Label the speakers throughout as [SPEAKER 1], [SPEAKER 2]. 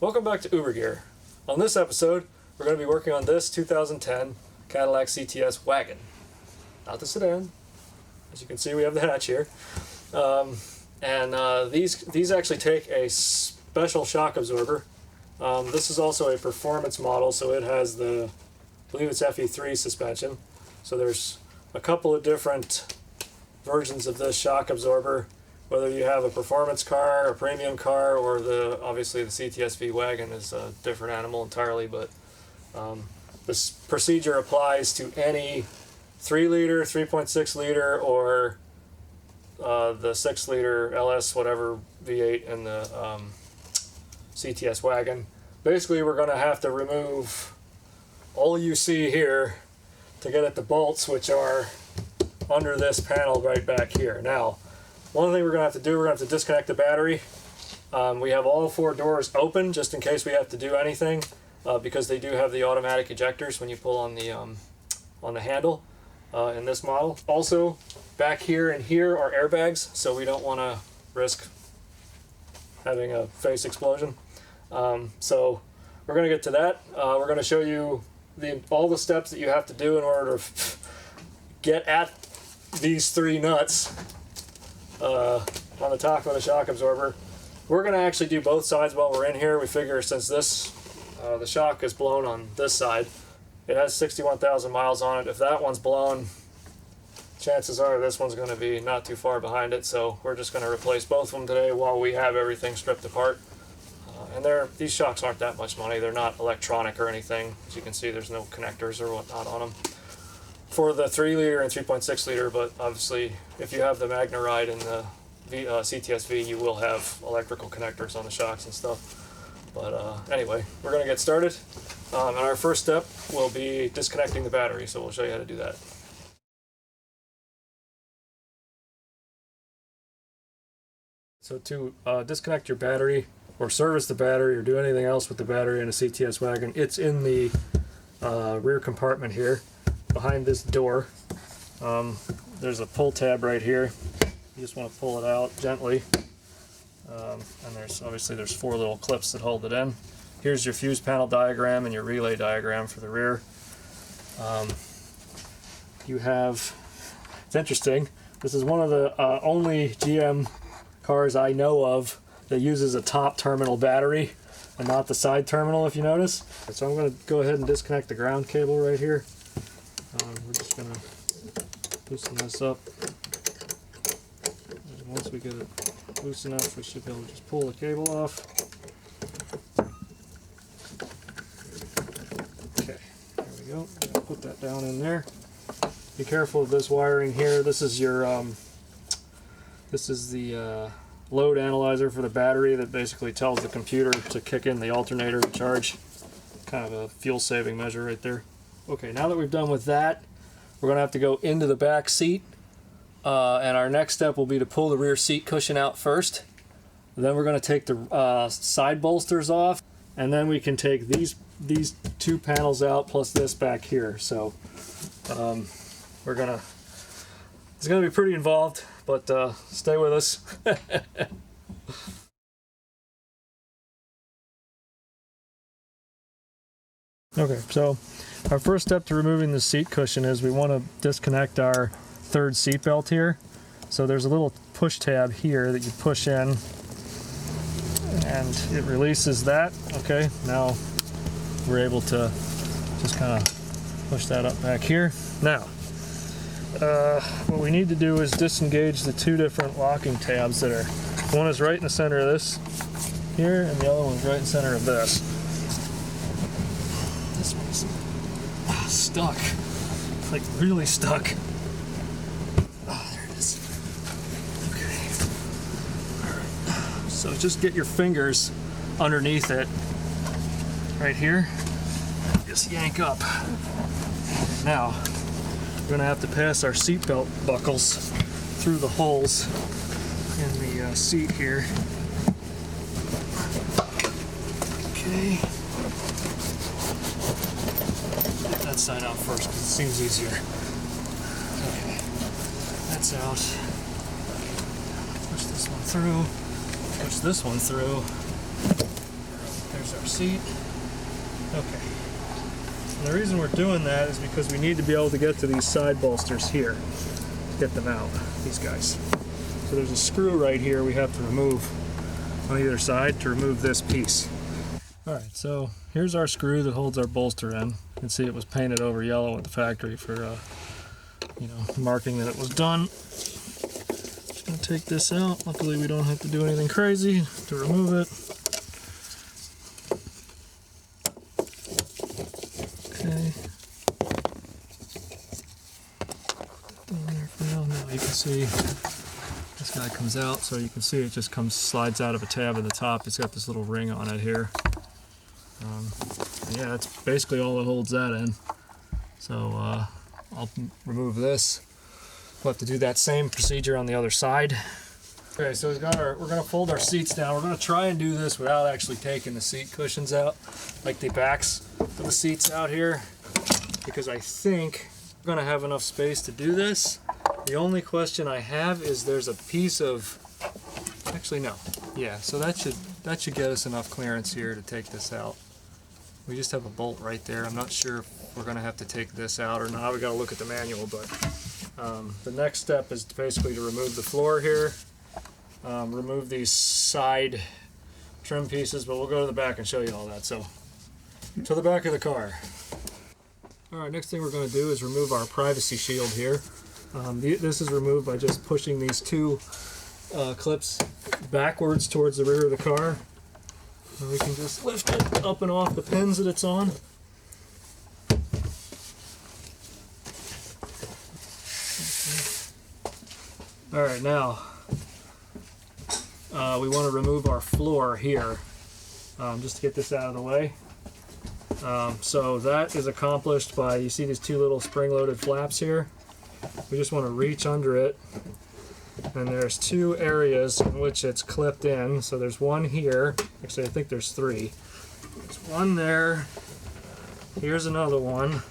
[SPEAKER 1] Welcome back to Uber Gear. On this episode, we're going to be working on this 2010 Cadillac CTS Wagon. Not the sedan. As you can see, we have the hatch here. These actually take a special shock absorber. This is also a performance model, so it has the, I believe it's FE3 suspension. So there's a couple of different versions of this shock absorber, whether you have a performance car, a premium car, or obviously the CTS Wagon is a different animal entirely, but this procedure applies to any 3-liter, 3.6 liter, or the 6-liter LS whatever V8 in the CTS Wagon. Basically, we're going to have to remove all you see here to get at the bolts, which are under this panel right back here. Now, one thing we're going to have to do, we're going to have to disconnect the battery. We have all 4 doors open just in case we have to do anything, because they do have the automatic ejectors when you pull on the handle in this model. Also, back here and here are airbags, so we don't want to risk having a face explosion. So we're going to get to that. We're going to show you all the steps that you have to do in order to get at these 3 nuts on the top of the shock absorber. We're going to actually do both sides while we're in here. We figure since the shock is blown on this side, it has 61,000 miles on it. If that one's blown, chances are this one's going to be not too far behind it, so we're just going to replace both of them today while we have everything stripped apart. And these shocks aren't that much money. They're not electronic or anything. As you can see, there's no connectors or whatnot on them for the 3-liter and 3.6 liter, but obviously if you have the Magna Ride and the CTS-V, you will have electrical connectors on the shocks and stuff. But anyway, we're going to get started, and our first step will be disconnecting the battery, so we'll show you how to do that. So to disconnect your battery, or service the battery, or do anything else with the battery in a CTS Wagon, it's in the rear compartment here, behind this door. There's a pull tab right here. You just want to pull it out gently. And there's 4 little clips that hold it in. Here's your fuse panel diagram and your relay diagram for the rear. It's interesting, this is one of the only GM cars I know of that uses a top terminal battery and not the side terminal, if you notice. So I'm going to go ahead and disconnect the ground cable right here. We're just going to loosen this up. And once we get it loose enough, we should be able to just pull the cable off. Okay, there we go. Put that down in there. Be careful of this wiring here. This is your the load analyzer for the battery that basically tells the computer to kick in the alternator to charge. Kind of a fuel saving measure right there. Okay, now that we've done with that, we're going to have to go into the back seat, and our next step will be to pull the rear seat cushion out first. Then we're going to take the side bolsters off, and then we can take these 2 panels out plus this back here. So it's going to be pretty involved, but stay with us. Okay, so our first step to removing the seat cushion is we want to disconnect our 3rd seat belt here. So there's a little push tab here that you push in, and it releases that. Okay, now we're able to just kind of push that up back here. Now, what we need to do is disengage the 2 different locking tabs that are, one is right in the center of this here, and the other one's right in the center of this. This one's stuck, like really stuck. Oh, there it is. Okay. All right. So just get your fingers underneath it, right here. Just yank up. Now, we're going to have to pass our seatbelt buckles through the holes in the seat here. Okay. Get that side out first because it seems easier. Okay. That's out. Push this one through. Push this one through. There's There's our seat. Okay. And the reason we're doing that is because we need to be able to get to these side bolsters here. Get them out, these guys. So there's a screw right here we have to remove on either side to remove this piece. Alright, so here's our screw that holds our bolster in. You can see it was painted over yellow at the factory for marking that it was done. Just gonna take this out. Luckily we don't have to do anything crazy to remove it. Okay. Down there for now. Now you can see this guy comes out, so you can see it just slides out of a tab at the top. It's got this little ring on it here. Yeah, that's basically all that holds that in. So I'll remove this. We'll have to do that same procedure on the other side. Okay, so we're gonna fold our seats down. We're gonna try and do this without actually taking the seat cushions out, like the backs of the seats out here, because I think we're gonna have enough space to do this. The only question I have is there's a piece of, actually no, yeah, so that should get us enough clearance here to take this out. We just have a bolt right there. I'm not sure if we're gonna have to take this out or not. We gotta look at the manual, but the next step is basically to remove the floor here, remove these side trim pieces, but we'll go to the back and show you all that. So, to the back of the car. All right, next thing we're gonna do is remove our privacy shield here. This is removed by just pushing these two clips backwards towards the rear of the car. And we can just lift it up and off the pins that it's on. Alright, now we want to remove our floor here, just to get this out of the way. So that is accomplished by, you see these two little spring-loaded flaps here? We just want to reach under it, and there's two areas in which it's clipped in. So there's one here, actually I think there's three. There's one there, here's another one.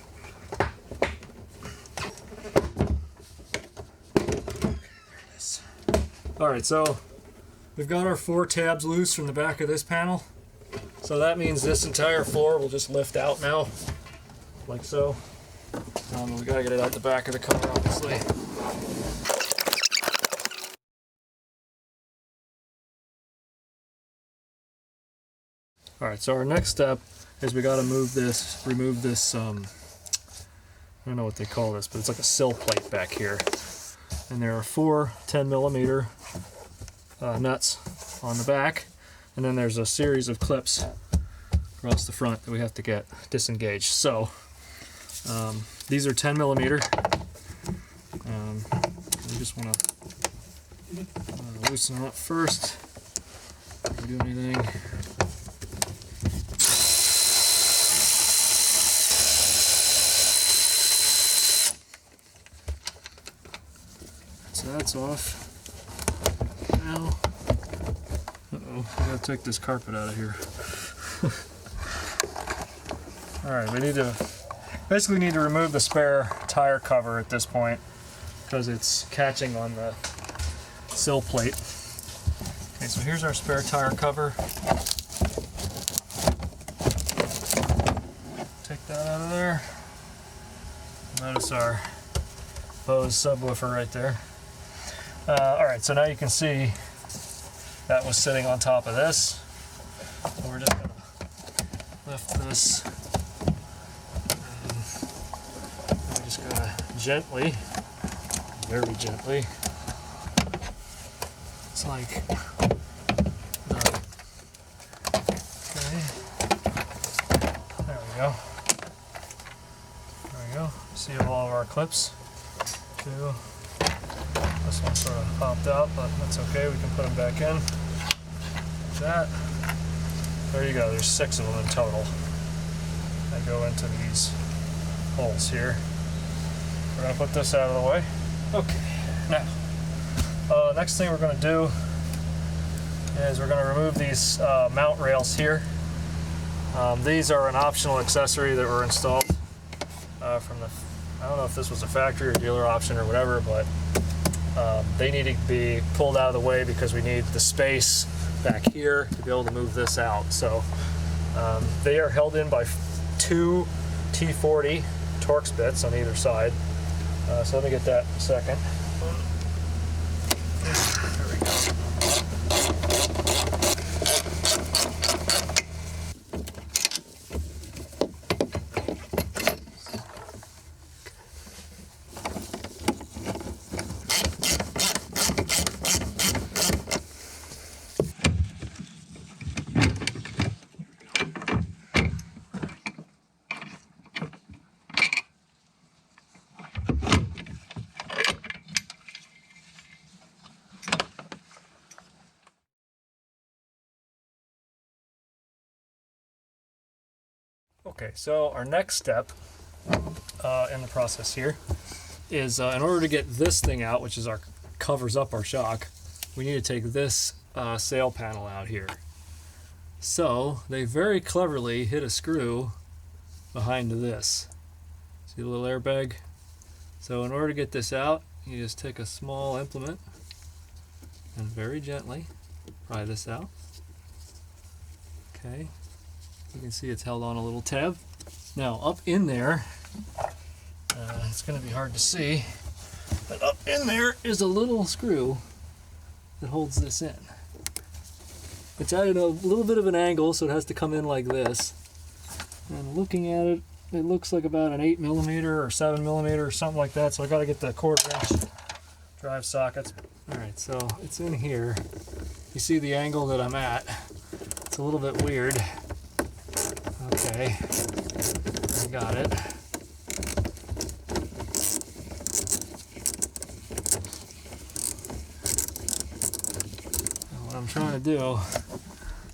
[SPEAKER 1] Alright, so we've got our 4 tabs loose from the back of this panel. So that means this entire floor will just lift out now, like so. We gotta get it out the back of the car, obviously. Alright, so our next step is we gotta remove this, I don't know what they call this, but it's like a sill plate back here. And there are 4 10mm nuts on the back, and then there's a series of clips across the front that we have to get disengaged. So these are 10mm. We just want to loosen them up first before we do anything. So that's off. Now, I gotta take this carpet out of here. Alright, we basically need to remove the spare tire cover at this point because it's catching on the sill plate. Okay, so here's our spare tire cover. Take that out of there. Notice our Bose subwoofer right there. Alright, so now you can see that was sitting on top of this. So we're just going to lift this. And we're just going to gently, very gently, it's like, okay, there we go. There we go. See all of our clips. 2. This one sort of popped out, but that's okay. We can put them back in. Like that. There you go. There's 6 of them in total. They go into these holes here. We're going to put this out of the way. Okay. Now, next thing we're going to do is we're going to remove these mount rails here. These are an optional accessory that were installed from the, I don't know if this was a factory or dealer option or whatever, but they need to be pulled out of the way because we need the space back here to be able to move this out. So They are held in by two T40 Torx bits on either side. So let me get that in a second. There we go. Okay, so our next step in the process here is in order to get this thing out, which is covers up our shock, we need to take this sail panel out here. So they very cleverly hit a screw behind this. See the little airbag? So in order to get this out, you just take a small implement and very gently pry this out. Okay. You can see it's held on a little tab. Now up in there, it's going to be hard to see, but up in there is a little screw that holds this in. It's at a little bit of an angle, so it has to come in like this. And looking at it, it looks like about an 8mm or 7mm or something like that, so I got to get the 1/4 inch drive sockets. Alright, so it's in here. You see the angle that I'm at. It's a little bit weird. Okay, I got it. Now what I'm trying to do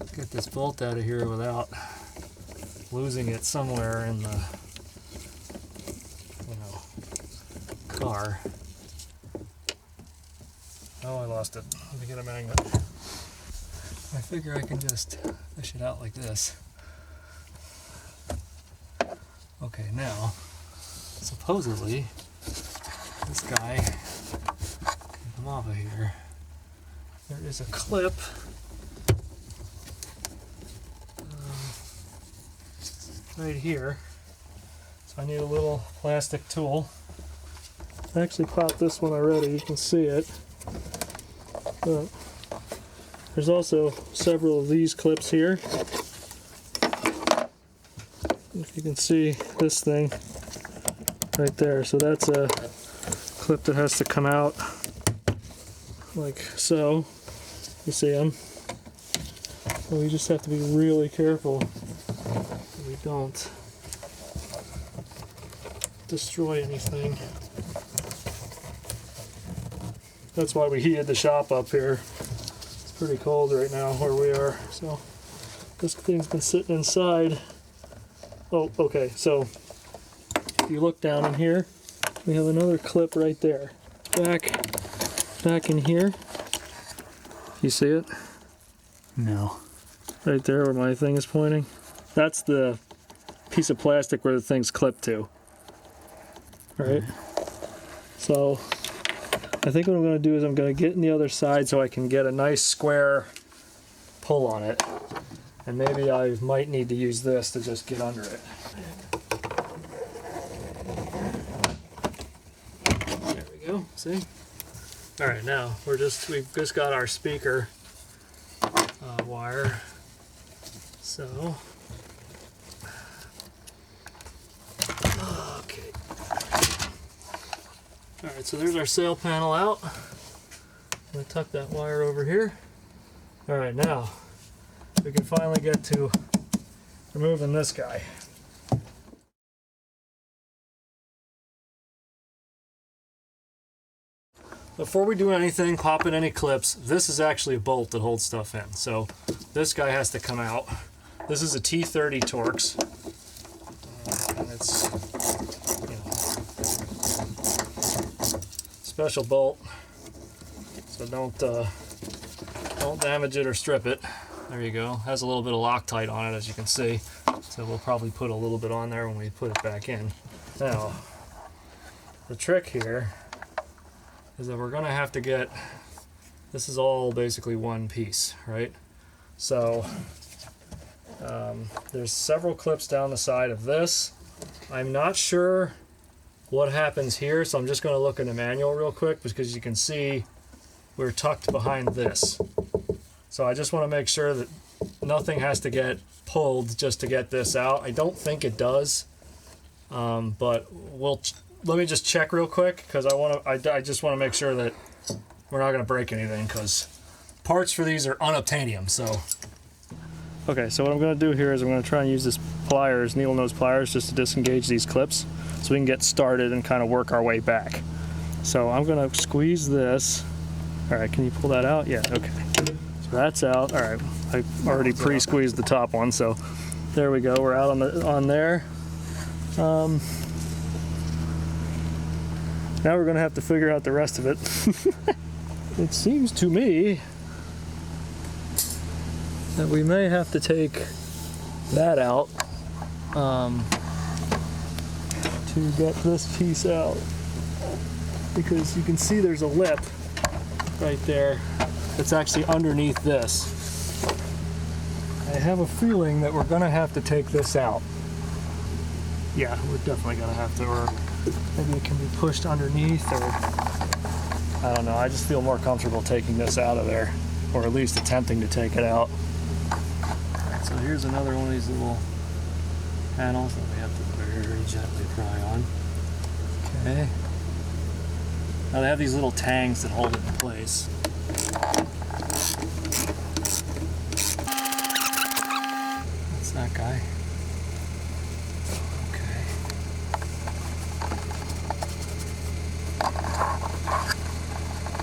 [SPEAKER 1] is get this bolt out of here without losing it somewhere in the, car. Oh, I lost it. Let me get a magnet. I figure I can just fish it out like this. Okay, now, supposedly, this guy can come off of here. There is a clip right here. So I need a little plastic tool. I actually popped this one already, you can see it. But there's also several of these clips here. If you can see this thing right there, so that's a clip that has to come out like so. You see them? So we just have to be really careful that we don't destroy anything. That's why we heated the shop up here. It's pretty cold right now where we are, so this thing's been sitting inside. Oh, okay, so if you look down in here, we have another clip right there. Back in here. You see it? No. Right there where my thing is pointing. That's the piece of plastic where the thing's clipped to. Right? So I think what I'm going to do is I'm going to get in the other side so I can get a nice square pull on it. And maybe I might need to use this to just get under it. There we go, see? Alright, now we've just got our speaker wire. So, okay. Alright, so there's our sail panel out. I'm going to tuck that wire over here. Alright, now we can finally get to removing this guy. Before we do anything, pop in any clips, this is actually a bolt that holds stuff in. So this guy has to come out. This is a T30 Torx. And it's, special bolt. So don't damage it or strip it. There you go. Has a little bit of Loctite on it, as you can see. So we'll probably put a little bit on there when we put it back in. Now, the trick here is that we're going to have to get, this is all basically one piece, right? So There's several clips down the side of this. I'm not sure what happens here, so I'm just going to look in the manual real quick because you can see we're tucked behind this. So I just want to make sure that nothing has to get pulled just to get this out. I don't think it does, but let me just check real quick because I just want to make sure that we're not going to break anything because parts for these are unobtainium. So okay, so what I'm going to do here is I'm going to try and use this pliers, needle nose pliers, just to disengage these clips so we can get started and kind of work our way back. So I'm going to squeeze this. All right, can you pull that out? Yeah, okay. So that's out. All right, I already pre-squeezed the top one, so there we go. We're out on there. Now we're going to have to figure out the rest of it. It seems to me that we may have to take that out to get this piece out, because you can see there's a lip right there that's actually underneath this. I have a feeling that we're gonna have to take this out. Yeah, we're definitely gonna have to, or maybe it can be pushed underneath, or I don't know. I just feel more comfortable taking this out of there, or at least attempting to take it out. So here's another one of these little panels that we have to very gently pry on. Okay. Now they have these little tangs that hold it in place. That's that guy. Okay.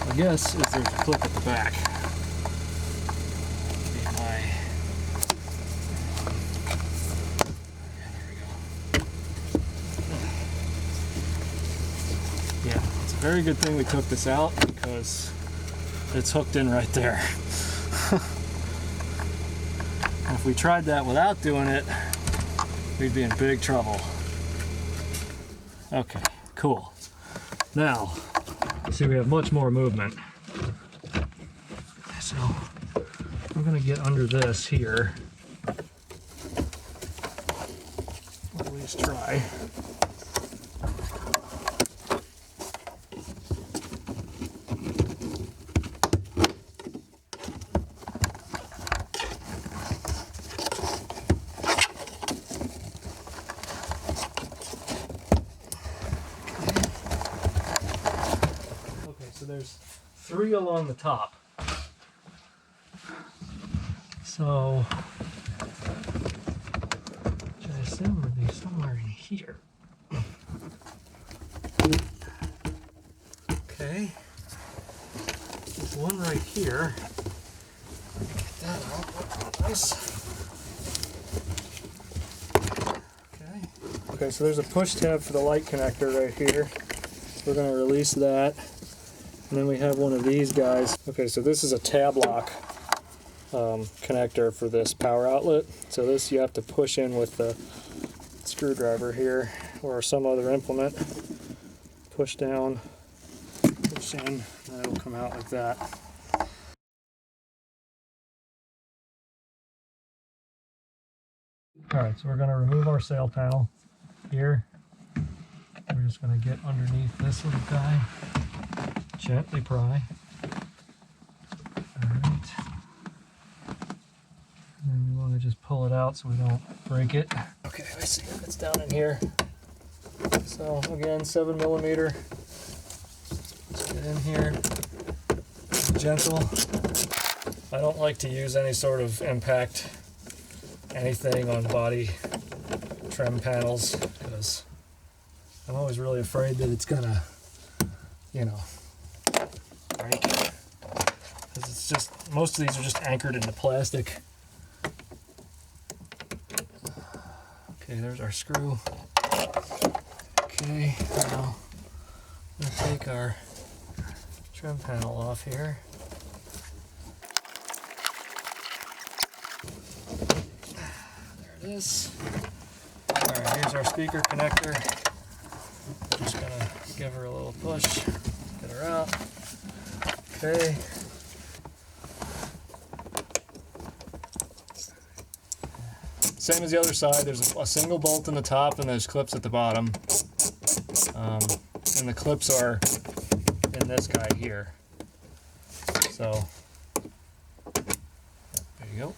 [SPEAKER 1] I guess if there's a clip at the back. Very good thing we took this out because it's hooked in right there. If we tried that without doing it, we'd be in big trouble. Okay, cool. Now, see, we have much more movement. So I'm gonna get under this here. At least try. So there's 3 along the top. So should I assume they're somewhere in here? Okay. There's one right here. Get that out. Nice. Okay. Okay, so there's a push tab for the light connector right here. We're going to release that. And then we have one of these guys. Okay, so this is a tab lock connector for this power outlet. So this you have to push in with the screwdriver here or some other implement. Push down, push in, and it'll come out like that. Alright, so we're going to remove our sail panel here. We're just going to get underneath this little guy. Gently pry. Alright. And then we want to just pull it out so we don't break it. Okay, I see it. It's down in here. So again, 7mm. Let's get in here. Be gentle. I don't like to use any sort of impact anything on body trim panels because I'm always really afraid that it's gonna, you know, break. Because it's just, most of these are just anchored into plastic. Okay, there's our screw. Okay, now I'm gonna take our trim panel off here. There it is. Alright, here's our speaker connector. Just gonna give her a little push, get her out. Okay. same as the other side. There's a single bolt in the top and there's clips at the bottom. And the clips are in this guy here. So, there you go.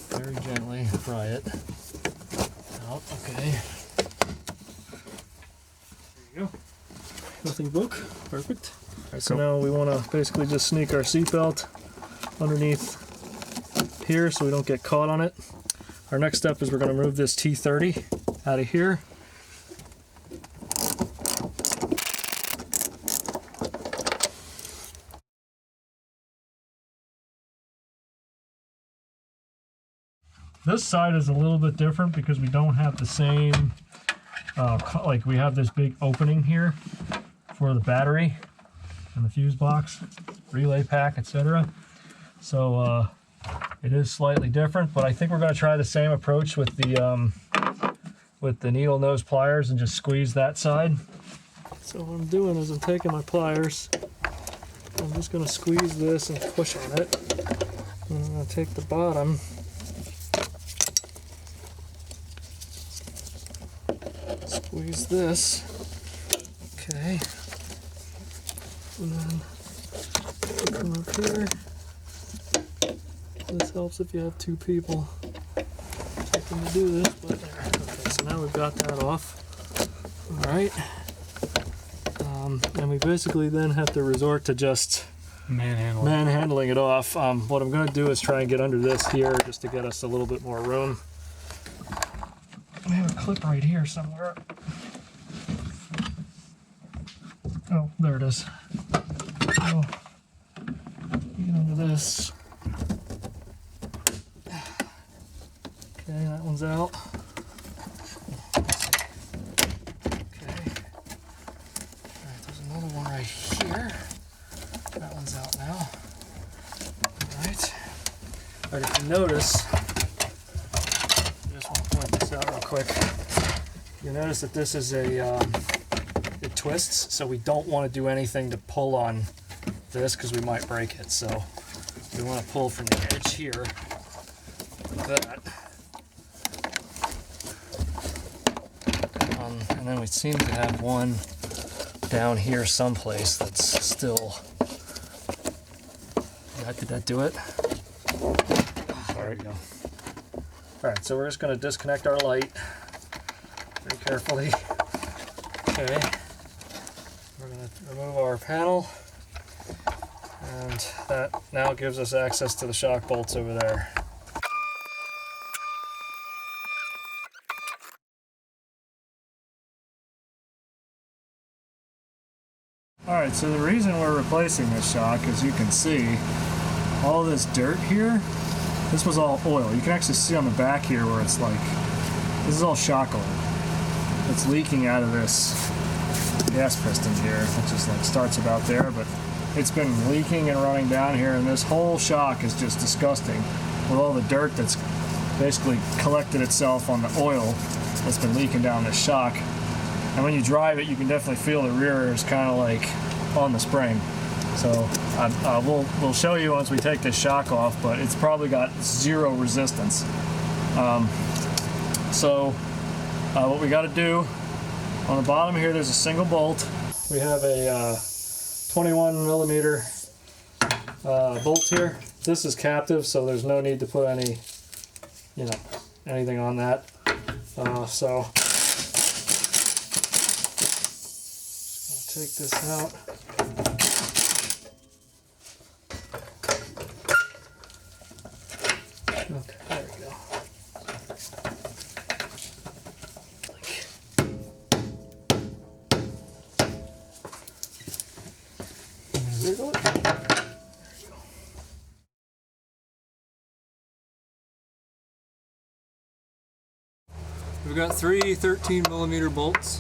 [SPEAKER 1] Very gently pry it out. Okay. There you go. Nothing broke. Perfect. All right, so now we want to basically just sneak our seatbelt underneath here so we don't get caught on it. Our next step is we're going to remove this T30 out of here. This side is a little bit different because we don't have the same, like we have this big opening here for the battery and the fuse box, relay pack, etc. So it is slightly different, but I think we're going to try the same approach with the needle nose pliers and just squeeze that side. So what I'm doing is I'm taking my pliers, I'm just going to squeeze this and push on it. And I'm going to take the bottom, squeeze this, okay, and then come up here. This helps if you have two people taking to do this, but there. Okay, so now we've got that off. All right, and we basically then have to resort to just manhandling it off. What I'm going to do is try and get under this here just to get us a little bit more room. I have a clip right here somewhere. Oh, there it is. Oh, get under this. Okay, that one's out. Okay. Alright, there's another one right here. That one's out now. Alright. Alright, if you notice, I just want to point this out real quick. You notice that this is it twists, so we don't want to do anything to pull on this because we might break it. So we want to pull from the edge here, like that. And then we seem to have one down here someplace that's still... Yeah, did that do it? There we go. Alright, so we're just going to disconnect our light very carefully. Okay. We're going to remove our panel. And that now gives us access to the shock bolts over there. Alright, so the reason we're replacing this shock, as you can see, all this dirt here, this was all oil. You can actually see on the back here where it's like, this is all shock oil. It's leaking out of this gas piston here, which is like starts about there, but it's been leaking and running down here, and this whole shock is just disgusting with all the dirt that's basically collected itself on the oil that's been leaking down this shock. And when you drive it, you can definitely feel the rear is kind of like on the spring. So we'll show you once we take this shock off, but it's probably got zero resistance. What we got to do, on the bottom here, there's a single bolt. We have a 21 millimeter bolt here. This is captive, so there's no need to put any, anything on that. So take this out. Okay, there we go. Wiggle it. There you go. We've got three 13 millimeter bolts.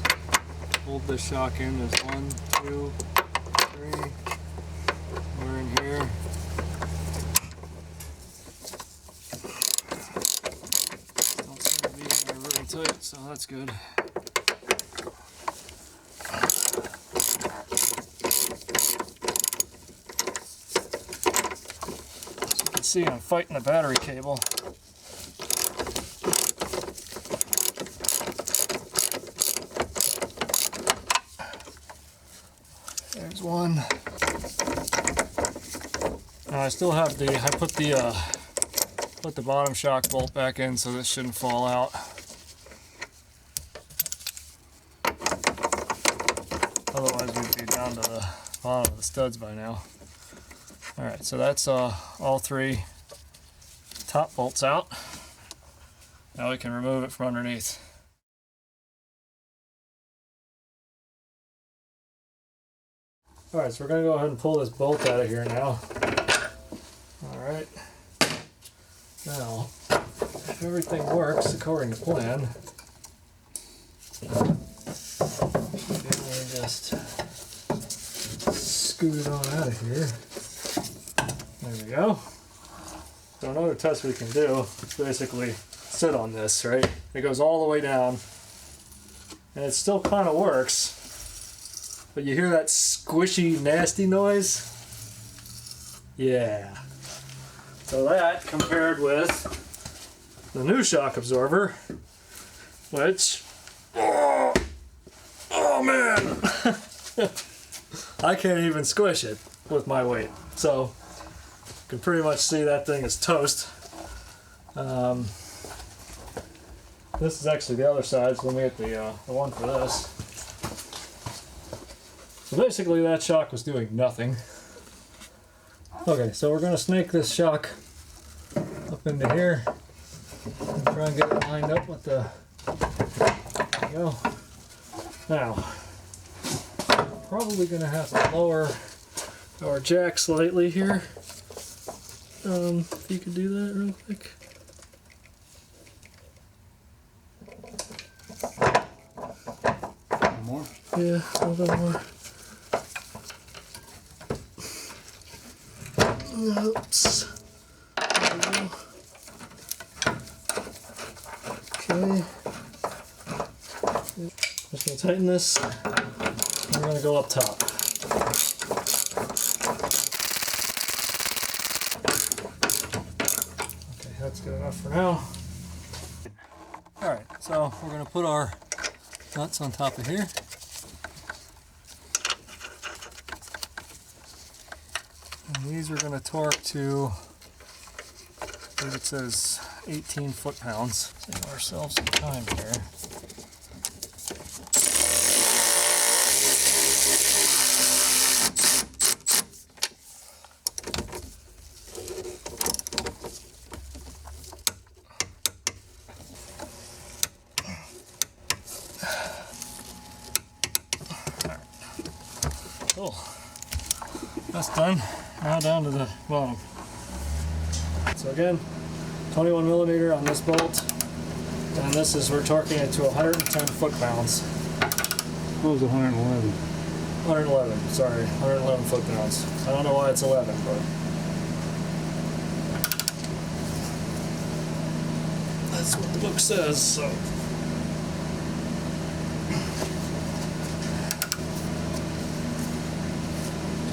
[SPEAKER 1] Hold this shock in. There's 1, 2, 3. We're in here. Don't seem to be in there really tight, so that's good. As you can see, I'm fighting the battery cable. There's one. Now I still have I put the bottom shock bolt back in, so this shouldn't fall out. Otherwise we'd be down to the bottom of the studs by now. Alright, so that's all 3 top bolts out. Now we can remove it from underneath. Alright, so we're going to go ahead and pull this bolt out of here now. Alright. Now, if everything works according to plan, just scoot it on out of here. There we go. So another test we can do is basically sit on this, right? It goes all the way down, and it still kind of works, but you hear that squishy, nasty noise? Yeah. So that compared with the new shock absorber, which, oh man, I can't even squish it with my weight. So you can pretty much see that thing is toast. This is actually the other side, so let me get the one for this. So basically that shock was doing nothing. Okay, so we're going to snake this shock up into here and try and get it lined up with the, there we go. Now, probably going to have to lower our jack slightly here. If you could do that real quick.
[SPEAKER 2] More?
[SPEAKER 1] Yeah, a little bit more. Oops. There we go. Okay. Just gonna tighten this. We're gonna go up top. Okay, that's good enough for now. Alright, so we're gonna put our nuts on top of here. And these are going to torque to, I believe it says 18 foot-pounds. Save ourselves some time here. Cool. That's done. Now down to the bottom. So again, 21 millimeter on this bolt, and this is, we're torquing it to 110 foot-pounds.
[SPEAKER 2] What was 111?
[SPEAKER 1] 111, sorry, 111 foot-pounds. I don't know why it's 11, but that's what the book says, so.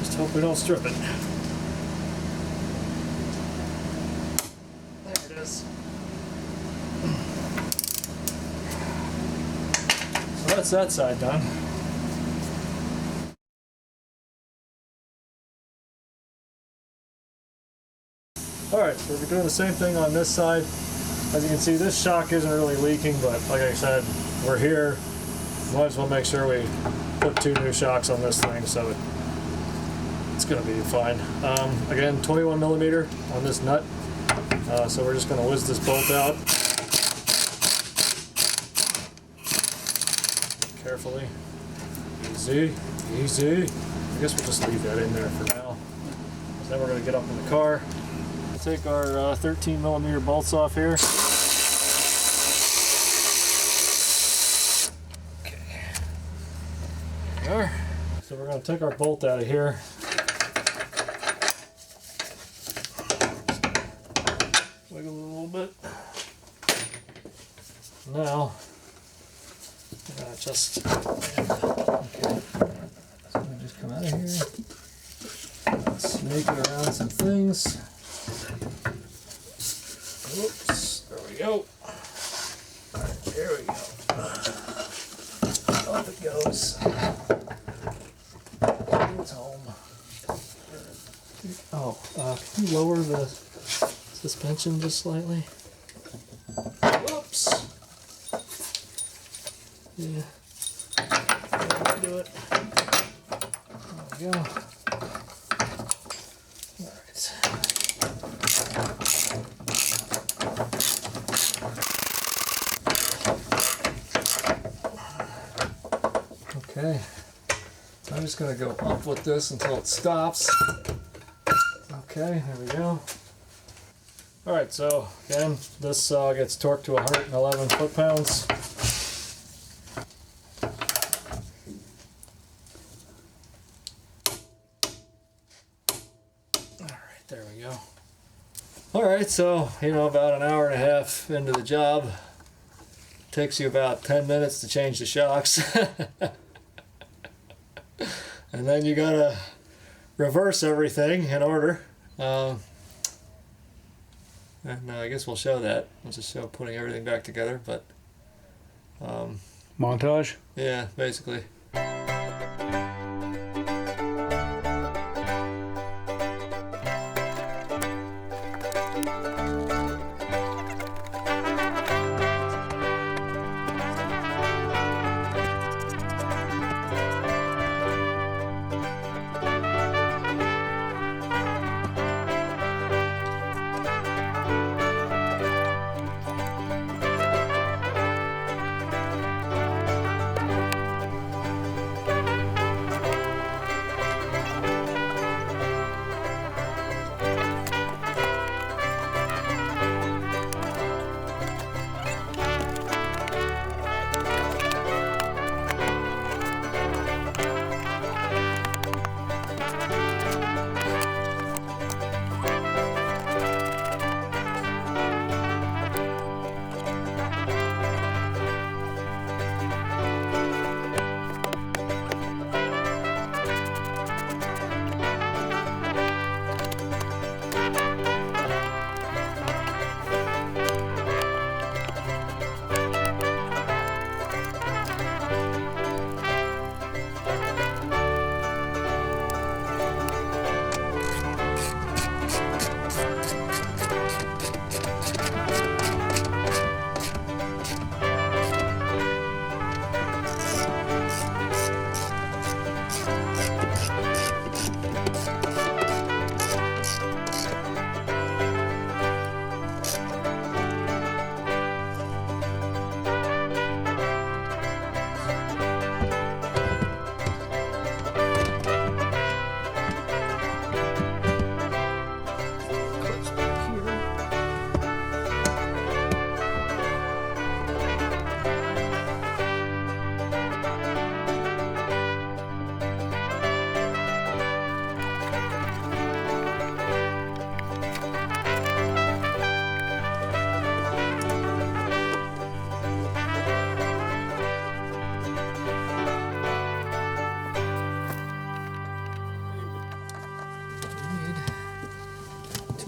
[SPEAKER 1] Just hope we don't strip it. So that's that side done. Alright, so we're doing the same thing on this side. As you can see, this shock isn't really leaking, but like I said, we're here. Might as well make sure we put 2 new shocks on this thing, so it's going to be fine. Again, 21 millimeter on this nut. So we're just going to whiz this bolt out carefully. Easy, easy. I guess we'll just leave that in there for now. Then we're going to get up in the car. Take our 13 millimeter bolts off here. Okay. There we are. So we're going to take our bolt out of here. Wiggle it a little bit. Now, I'm going to just, okay. So we just come out of here, snake it around some things. Oops, there we go. Alright, there we go. Off it goes. It's all Can you lower the suspension just slightly? Whoops. Yeah. Do it. There we go. All right. Okay. I'm just going to go up with this until it stops. Okay, there we go. Alright, so again, this gets torqued to 111 foot-pounds. Alright, there we go. Alright, so, about an hour and a half into the job. Takes you about 10 minutes to change the shocks. And then you gotta reverse everything in order. And I guess we'll show that. We'll just show putting everything back together, but
[SPEAKER 2] montage?
[SPEAKER 1] Yeah, basically.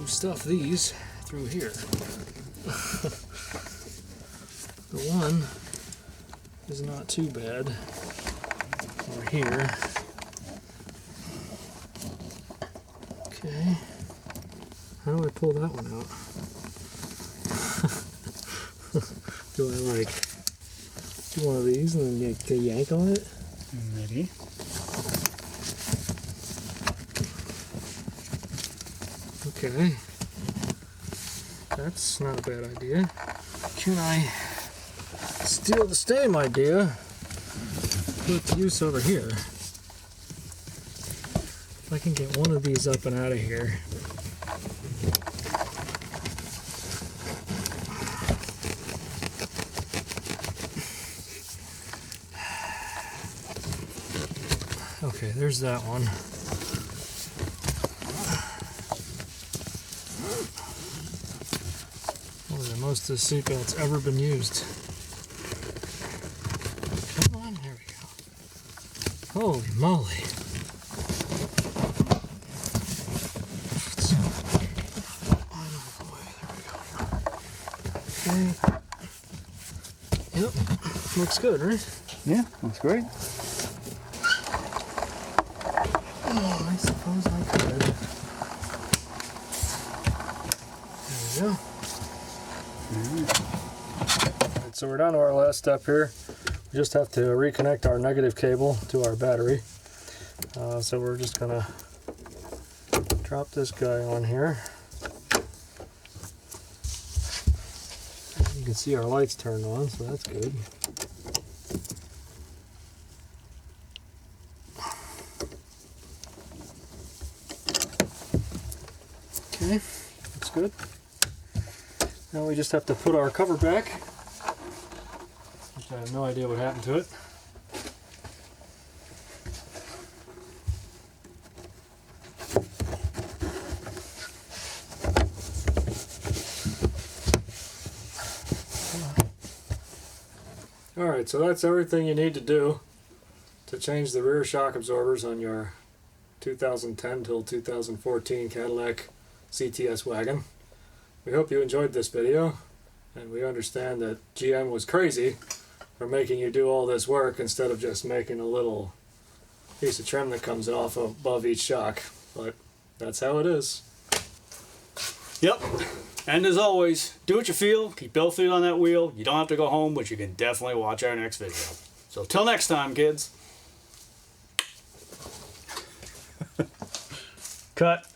[SPEAKER 1] Stuff these through here. The one is not too bad over here. Okay. How do I pull that one out? Do I do one of these and then get a yank on it?
[SPEAKER 2] Maybe.
[SPEAKER 1] Okay. That's not a bad idea. Can I steal the same idea? Put it to use over here. If I can get one of these up and out of here. Okay, there's that one. Most of the seatbelt's ever been used. Come on, there we go. Holy moly. Okay. Yep, looks good, right?
[SPEAKER 2] Yeah, looks great.
[SPEAKER 1] Oh, I suppose I could we go. Alright, so we're down to our last step here. We just have to reconnect our negative cable to our battery. So we're just gonna drop this guy on here. You can see our lights turned on, so that's good. Okay, that's good. Now we just have to put our cover back, which I have no idea what happened to it. Alright, so that's everything you need to do to change the rear shock absorbers on your 2010 till 2014 Cadillac CTS Wagon. We hope you enjoyed this video, and we understand that GM was crazy for making you do all this work instead of just making a little piece of trim that comes off above each shock, but that's how it is.
[SPEAKER 3] Yep. And as always, do what you feel, keep both feet on that wheel. You don't have to go home, but you can definitely watch our next video. So till next time, kids. Cut.